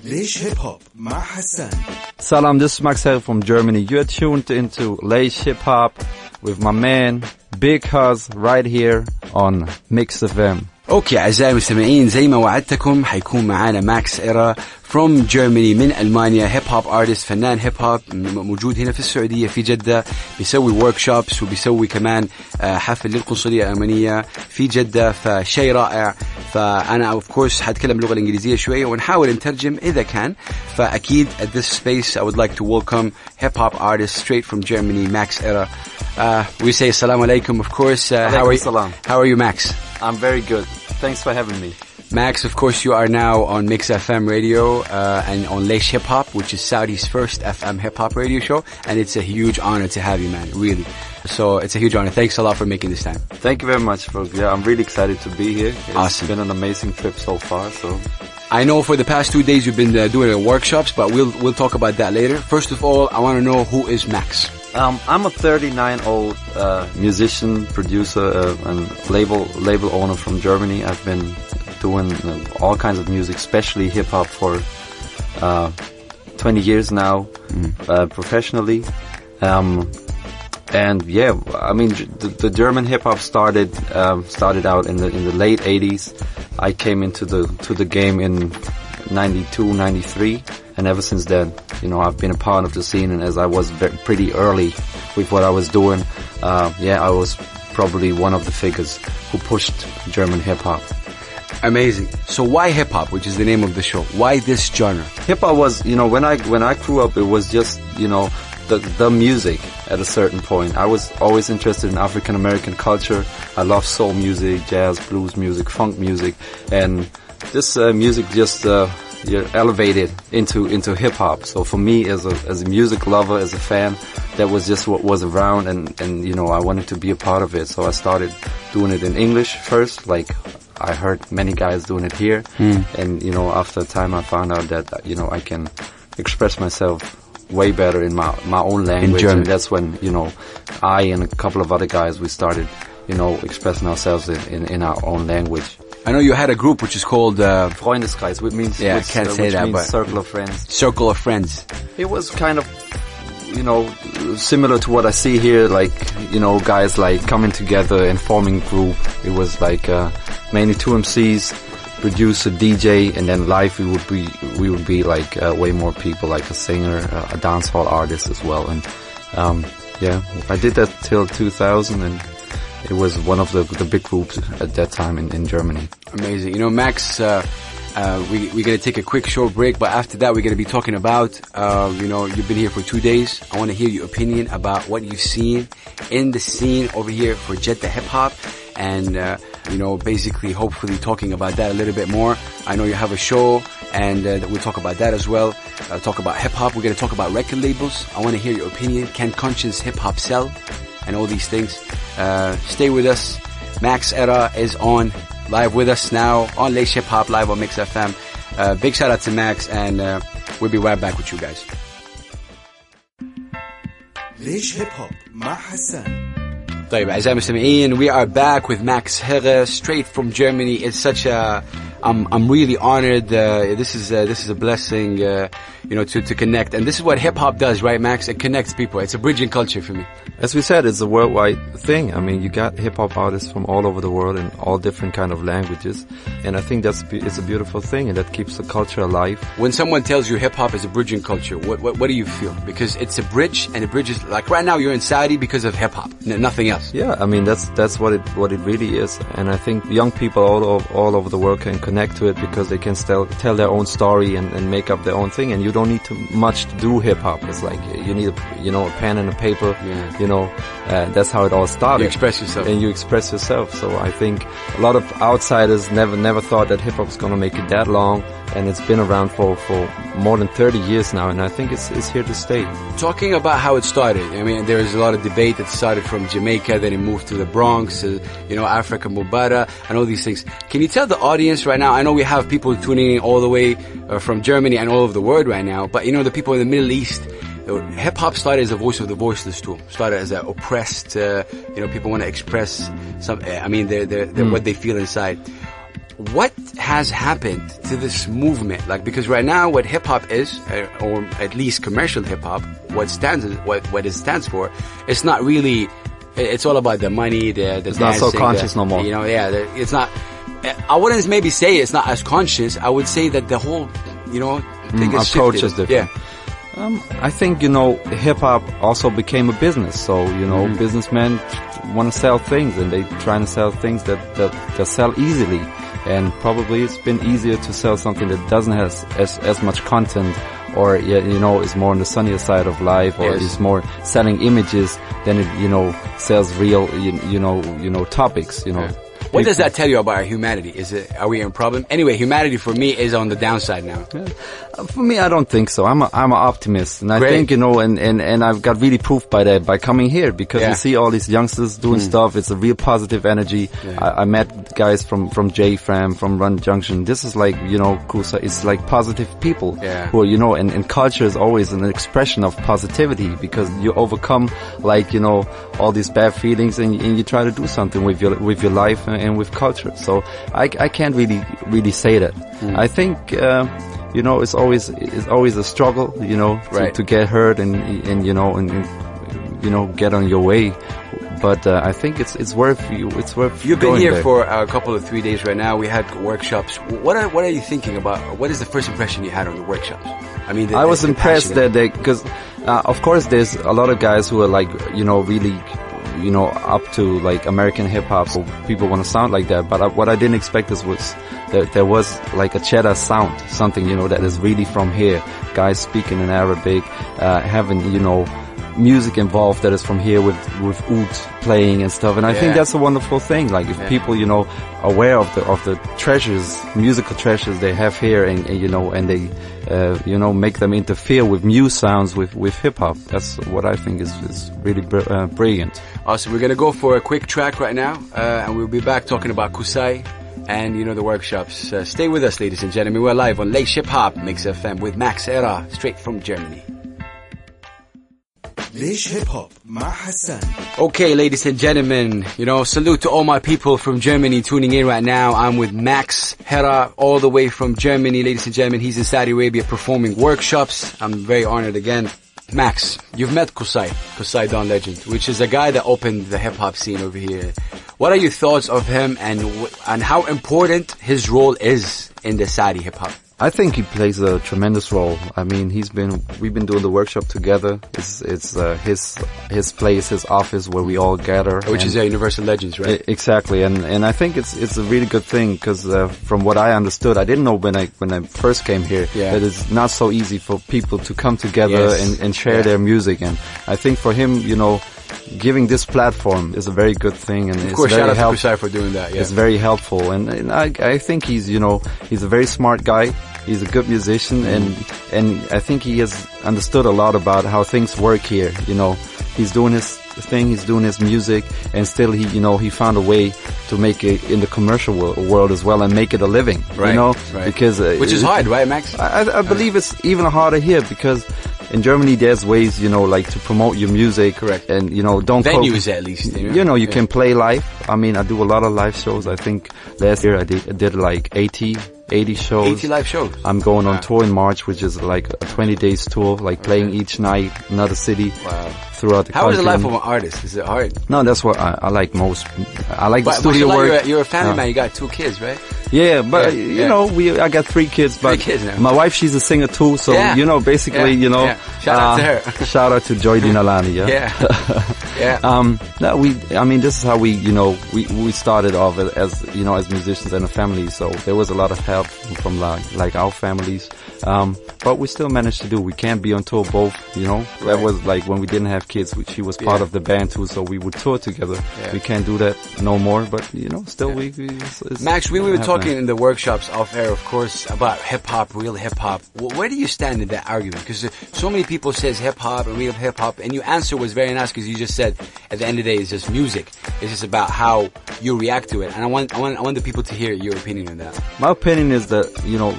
Laish Hip Hop مع حسان. Salam, this is Max Herre from Germany. You're tuned into Laish Hip Hop with my man Big Huz right here on Mix FM. اوكي اعزائي المستمعين، زي ما وعدتكم حيكون معانا ماكس إيرا from Germany من ألمانيا، هيب هوب ارتست، فنان هيب هوب موجود هنا في السعودية في جدة، بيسوي ورك شوبس وبيسوي كمان حفل للقنصلية الألمانية في جدة، فشيء رائع. فأنا اوف كورس حتكلم اللغة الإنجليزية شوية ونحاول نترجم إذا كان. فأكيد at this space I would like to welcome hip hop artist straight from Germany, Max Éra. We say assalamu alaikum, of course. How are you, Max? I'm very good. Thanks for having me. Max, of course, you are now on Mix FM radio and on Laish Hip Hop, which is Saudi's first FM hip hop radio show, and it's a huge honor to have you, man. Really. So it's a huge honor. Thanks a lot for making this time. Thank you very much, folks. Yeah, I'm really excited to be here. Awesome. It's been an amazing trip so far. So I know for the past 2 days you've been doing workshops, but we'll talk about that later. First of all, I want to know, who is Max? I'm a 39-year-old musician, producer, and label owner from Germany. I've been doing all kinds of music, especially hip hop, for 20 years now, professionally. And yeah, I mean, the German hip hop started out in the late 80s. I came into the game in 92, 93. And ever since then, you know, I've been a part of the scene, and as I was pretty early with what I was doing, I was probably one of the figures who pushed German hip-hop. Amazing. So why hip-hop, which is the name of the show? Why this genre? Hip-hop was, you know, when I grew up, it was just, you know, the music at a certain point. I was always interested in African American culture. I love soul music, jazz, blues music, funk music, and this music just you're elevated into hip hop. So for me, as a music lover, as a fan, that was just what was around, and you know, I wanted to be a part of it. So I started doing it in English first, like I heard many guys doing it here, and you know, after a time I found out that, you know, I can express myself way better in my own language, and that's when, you know, I and a couple of other guys, we started, you know, expressing ourselves in our own language. I know you had a group which is called Freundeskreis, which means, I can't say that, but circle of friends. Circle of friends. It was kind of, you know, similar to what I see here, like, you know, guys like coming together and forming group. It was like mainly 2 MCs, producer, DJ, and then live we would be like way more people, like a singer, a dancehall artist as well. And I did that till 2000, and it was one of the big groups at that time in Germany. Amazing. You know, Max, we're going to take a quick short break, but after that we're going to be talking about, you know, you've been here for 2 days. I want to hear your opinion about what you've seen in the scene over here for Jeddah Hip Hop, and, you know, basically hopefully talking about that a little bit more. I know you have a show, and we'll talk about that as well. Talk about hip hop. We're going to talk about record labels. I want to hear your opinion. Can conscious hip hop sell? And all these things. Stay with us. Max Éra is on live with us now on Laish Hip Hop live on Mix FM. Big shout out to Max, and we'll be right back with you guys. Laish Hip Hop مع حسان. طيب أعزائي المستمعين, we are back with Max Herre straight from Germany. It's such a I'm really honored. This is a blessing, you know, to connect. And this is what hip hop does, right, Max? It connects people. It's a bridging culture for me. As we said, it's a worldwide thing. I mean, you got hip hop artists from all over the world in all different kind of languages, and I think it's a beautiful thing, and that keeps the culture alive. When someone tells you hip hop is a bridging culture, what do you feel? Because it's a bridge, and it bridges. Like right now, you're in Saudi because of hip hop, nothing else. Yeah, I mean that's what it really is, and I think young people all over the world can connect to it because they can still tell their own story and make up their own thing, and you don't need much to do hip hop. It's like you need a pen and a paper. Yeah. You know, that's how it all started. You express yourself. And you express yourself. So I think a lot of outsiders never thought that hip hop was gonna make it that long, and it's been around for more than 30 years now, and I think it's here to stay. Talking about how it started, I mean, there is a lot of debate that started from Jamaica, then it moved to the Bronx, you know, Africa, Mubara, and all these things. Can you tell the audience right now, I know we have people tuning in all the way from Germany and all over the world right now, but you know, the people in the Middle East, hip hop started as a voice of the voiceless too. Started as an oppressed, you know, people want to express some, I mean, what they feel inside. what has happened to this movement? Like, because right now what hip hop is, or at least commercial hip hop, what it stands for, it's not really, it's all about the money, the It's dancing, not so conscious no more. You know, it's not, I wouldn't maybe say it's not as conscious. I would say that the whole, thing is approach shifted. is different. I think, hip hop also became a business. So, businessmen want to sell things, and they trying to sell things that sell easily. And probably it's been easier to sell something that doesn't have as much content, or, is more on the sunnier side of life, or is more selling images than it, sells real, topics, What does that tell you about our humanity? Are we in a problem? Anyway, humanity for me is on the downside now. Yeah. For me, I don't think so. I'm an optimist, and I think, and I've got really proof by that, by coming here, because you see all these youngsters doing stuff. It's a real positive energy. Yeah. I met guys from JFram, from Run Junction. This is like, QUSAI, it's like positive people who are, and culture is always an expression of positivity, because you overcome, like, all these bad feelings, and you try to do something with your life and with culture. So I can't really say that. I think, it's always a struggle, to get heard and get on your way. But I think it's worth You've been going here there. for a couple of 3 days right now. We had workshops. What are you thinking about? What is the first impression you had on the workshops? I mean, I was impressed that because of course there's a lot of guys who are like, really, up to like American hip hop, so people want to sound like that. But what I didn't expect was that there was like a cheddar sound, something, that is really from here. Guys speaking in Arabic, having, music involved that is from here with oud playing and stuff. And I think that's a wonderful thing. Like if people, aware of the treasures, musical treasures they have here, and they, make them interfere with new sounds with hip hop. That's what I think is really brilliant. Awesome. We're going to go for a quick track right now, and we'll be back talking about QUSAI and, the workshops. Stay with us, ladies and gentlemen. We're live on Laish Hip Hop Mix FM with Max Herre, straight from Germany. ليش هيب هوب مع حسان. Okay, ladies and gentlemen, salute to all my people from Germany tuning in right now. I'm with Max Herre, all the way from Germany, ladies and gentlemen. He's in Saudi Arabia performing workshops. I'm very honored again. Max, you've met QUSAI Don Legend, which is a guy that opened the hip hop scene over here. What are your thoughts of him and how important his role is in the Saudi hip hop? I think he plays a tremendous role. I mean, we've been doing the workshop together. It's his place, his office where we all gather. Which is Universal Legends, right? Exactly. And I think it's a really good thing, because from what I understood, I didn't know when I first came here that it's not so easy for people to come together and share their music. And I think for him, giving this platform is a very good thing, and of course, shout out to QUSAI for doing that. It's very helpful, and I think he's a very smart guy. He's a good musician, and I think he has understood a lot about how things work here. He's doing his thing, he's doing his music, and still he found a way to make it in the commercial world as well, and make it a living. Right. Because which is hard, right, Max? I believe it's even harder here, because in Germany there's ways, like to promote your music. Correct. And don't venues at least. You can play live. I mean, I do a lot of live shows. I think last year I did like 80 shows. 80 live shows. I'm going on tour in March, which is like a 20 days tour, like playing each night another city throughout the country. How is the life of an artist? Is it hard? No, that's what I like most. I like the studio work. You're a family man. You got 2 kids, right? Yeah, but I got 3 kids. But 3 kids now. My wife, she's a singer too. So basically, Shout out to her. Shout out to Joy Dinalani. This is how we started off as musicians and a family. So there was a lot of help from like our families. But we still managed to do. We can't be on tour both. That was like when we didn't have kids. She was part of the band too, so we would tour together. We can't do that no more. But still we Max, we were talking in the workshops off air, of course, about hip hop, real hip hop. Where do you stand in that argument? Because so many people says hip hop and real hip hop, and your answer was very nice, because you just said at the end of the day it's just music. It's just about how you react to it. And I want the people to hear your opinion on that. My opinion is that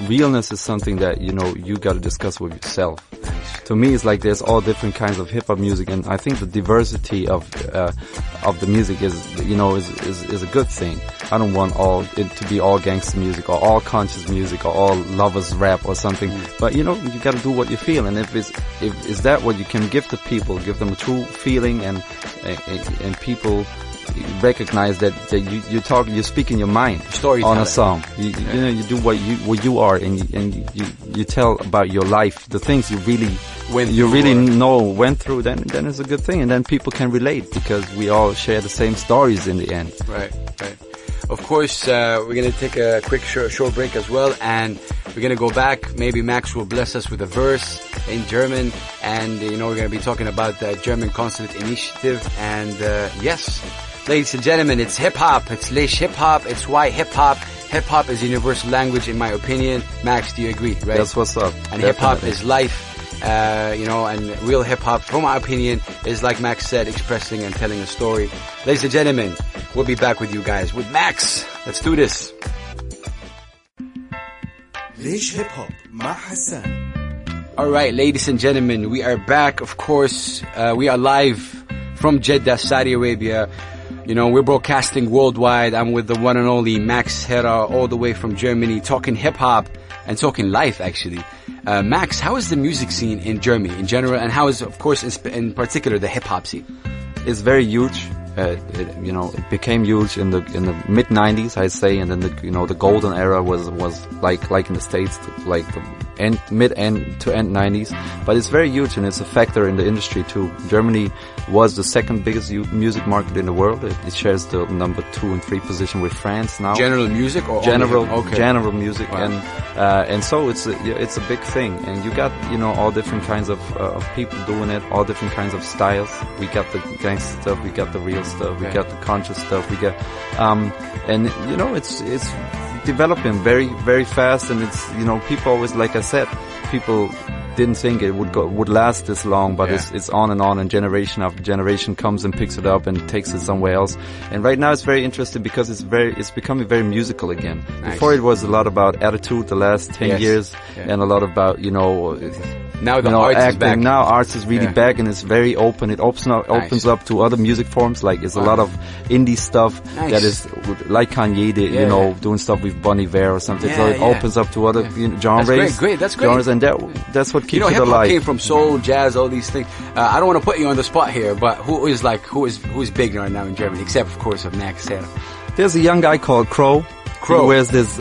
realness is something that you got to discuss with yourself. Nice. to me, it's like there's all different kinds of hip hop music, and I think the diversity of the music is a good thing. I don't want it to be all gangster music or all conscious music or all lovers rap or something. But you got to do what you feel, and if is that what you can give to people, give them a true feeling, and people recognize that you're speaking your mind on a song. You do what you are, and you tell about your life, the things you really went through. Then it's a good thing, and then people can relate because we all share the same stories in the end. Right. Of course, we're gonna take a quick short break as well, and we're gonna go back. Maybe Max will bless us with a verse in German, and we're gonna be talking about the German Consulate Initiative. And yes, ladies and gentlemen, it's hip hop. It's Laish hip hop. It's why hip hop. Hip hop is a universal language, in my opinion. Max, do you agree? Right? That's what's up. And hip hop is life. And real hip hop, from my opinion, is like Max said, expressing and telling a story. Ladies and gentlemen, we'll be back with you guys with Max. Let's do this. ليش هيب هوب مع حسان. Alright, ladies and gentlemen, we are back. Of course, we are live from Jeddah, Saudi Arabia. We're broadcasting worldwide. I'm with the one and only Max Herre, all the way from Germany, talking hip hop and talking life, actually. Max, how is the music scene in Germany in general, and how is, of course, in particular, the hip hop scene? It's very huge. It became huge in the mid '90s, I'd say, and then the golden era was like in the States, like the mid to end '90s. But it's very huge, and it's a factor in the industry too. Germany was the second biggest music market in the world. It shares the number 2 and 3 position with France now. General music or general music, wow. and so it's a big thing. And you got all different kinds of people doing it, all different kinds of styles. We got the gangster stuff, we got the real stuff, we got the conscious stuff, we got it's developing very, very fast, and it's people always, like I said, people didn't think it would last this long, but it's on, and generation after generation comes and picks it up and takes it somewhere else. And right now it's very interesting because it's becoming very musical again. Nice. Before it was a lot about attitude the last 10 years, and a lot about now the arts acting. is back. Now arts is really back, and it's very open. It opens up to other music forms. Like it's a lot of indie stuff that is like Kanye did, doing stuff with Bon Iver or something. So it opens up to other genres. That's great. Genres, and that's what keeps it hip-hop alive. came from soul, jazz, all these things. I don't want to put you on the spot here, but who is big right now in Germany, except of course of Max Herre? There's a young guy called Crow. He wears this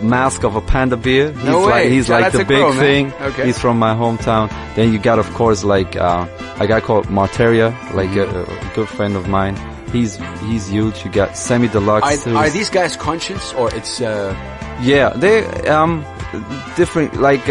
mask of a panda bear. He's like the big thing. Okay. He's from my hometown. Then you got, of course, like a guy called Marteria, like a good friend of mine. He's huge. You got Semi Deluxe. Are these guys conscious, or it's? Yeah, they different. Like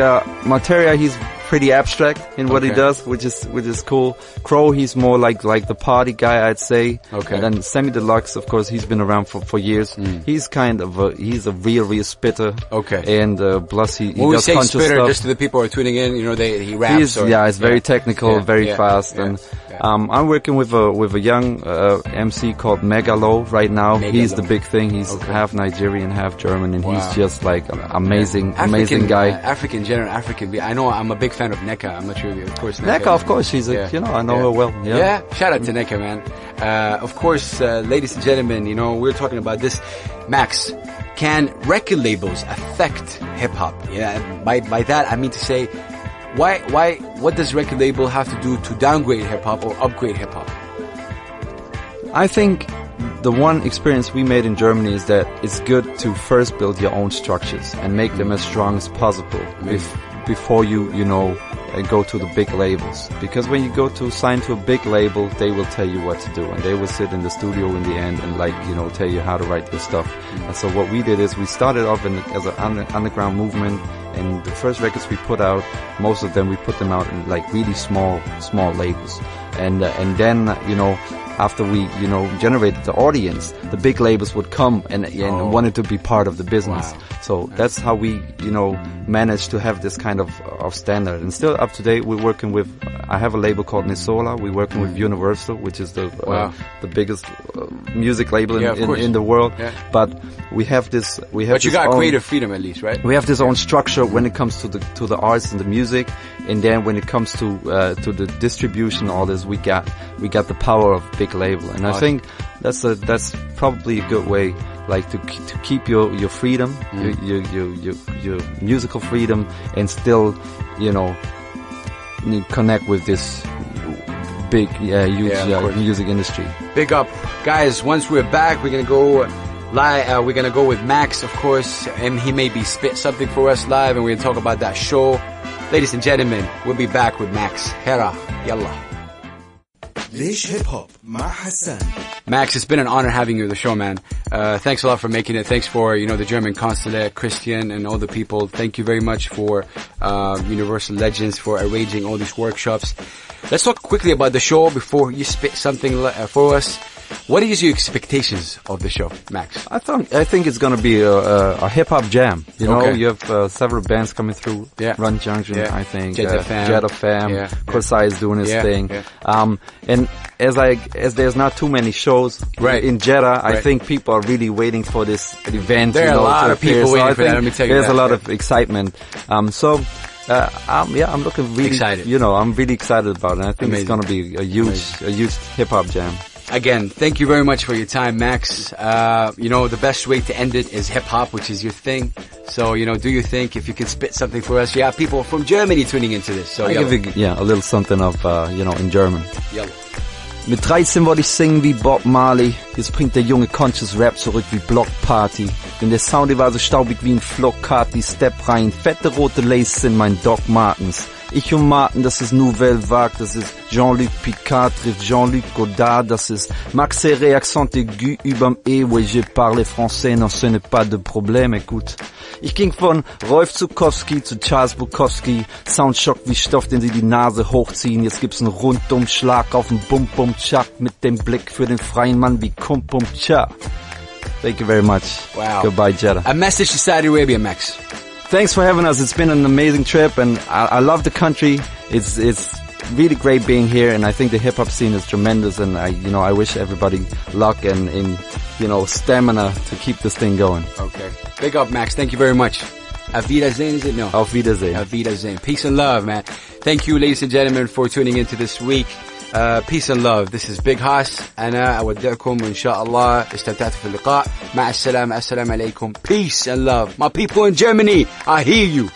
Marteria, he's pretty abstract in what he does, which is cool. Crow, he's more like the party guy, I'd say. Okay. And then Semi Deluxe, of course, he's been around for years. He's kind of he's a real spitter. Okay. And plus he does conscious spitter, stuff. just to the people who are tuning in, he raps. It's very technical, very fast. And I'm working with a young MC called Megalo right now. He's the big thing. He's half Nigerian, half German, and he's just like an amazing guy. African. I know I'm a big fan of Neka. I'm not sure, of course. Neka, of course, she's I know her well. Yeah. Shout out to Neka, man. Of course, ladies and gentlemen, we're talking about this. Max, can record labels affect hip hop? Yeah. By that, I mean to say, what does record label have to do to downgrade hip hop or upgrade hip hop? I think the one experience we made in Germany is that it's good to first build your own structures and make them as strong as possible before you go to the big labels. Because when you go to sign to a big label, they will tell you what to do, and they will sit in the studio in the end and tell you how to write your stuff. And so what we did is we started off as an underground movement, and the first records we put out, most of them we put them out in like really small labels. And then after we generated the audience, the big labels would come and wanted to be part of the business. Wow. So that's how we, managed to have this kind of standard. And still up to date, we're working with, I have a label called Nisola. We're working with Universal, which is the biggest music label in the world. Yeah. But we have this, But you got creative freedom at least, right? We have this own structure when it comes to the arts and the music. And then when it comes to the distribution, all this, we got the power of big label. And I think that's probably a good way, like to keep your freedom, your musical freedom, and still, connect with this big, huge music industry. Big up, guys. Once we're back, we're gonna go live. We're gonna go with Max, of course, and he maybe spit something for us live, and we're gonna talk about that show. Ladies and gentlemen, we'll be back with Max. Herre, yalla. ليش هيب هوب مع حسان. Max, it's been an honor having you on the show, man. Thanks a lot for making it. Thanks for, the German consulate, Christian, and all the people. Thank you very much for Universal Legends for arranging all these workshops. Let's talk quickly about the show before you spit something for us. What is your expectations of the show, Max? I think it's gonna be a hip hop jam. You have several bands coming through. Yeah. Run Junction, I think. Jeddah Fam. Yeah. QUSAI is doing his thing. Yeah. And as there's not too many shows in Jeddah, I think people are really waiting for this event. There are a lot of people waiting for that. Let me tell you there's a lot of excitement. I'm looking really excited. I'm really excited about it. And I think it's gonna be a huge hip hop jam. Again, thank you very much for your time, Max. The best way to end it is hip-hop, which is your thing. So, do your thing. If you can spit something for us. You have people from Germany tuning into this. So, I'll give you, a little something of, in German. Yalla. Mit 13 wollte ich singen wie Bob Marley. Jetzt bringt der junge Conscious Rap zurück wie Block Party. Denn der Sound, der war so staubig wie ein Flockhart. Die Step rein, fette rote Laces sind mein Doc Martens. Ich und Martin, das ist Nouvelle Vague, das ist Jean-Luc Picard, trifft Jean-Luc Godard, das ist Max Herre, accent aigu überm E, oui, je parle français, non, ce n'est pas de problème, écoute. Ich ging von Rolf Zukowski zu Charles Bukowski, Soundshock wie Stoff, den sie die Nase hochziehen, jetzt gibt's einen Rundumschlag auf den Bum-Bum-Chak mit dem Blick für den freien Mann wie Kum-Pum-Cha. Thank you very much. Wow. Goodbye, Jeddah. A message to Saudi Arabia, Max. Thanks for having us. It's been an amazing trip, and I love the country. It's really great being here, and I think the hip hop scene is tremendous. And I wish everybody luck and stamina to keep this thing going. Okay, big up, Max. Thank you very much. Auf Wiedersehen, is it? No. Auf Wiedersehen. Auf Wiedersehen. Peace and love, man. Thank you, ladies and gentlemen, for tuning into this week. Peace and love. This is Big Haas. أنا أودعكم وإن شاء الله استمتعت في اللقاء. مع السلامة. السلام عليكم. Peace and love. My people in Germany, I hear you.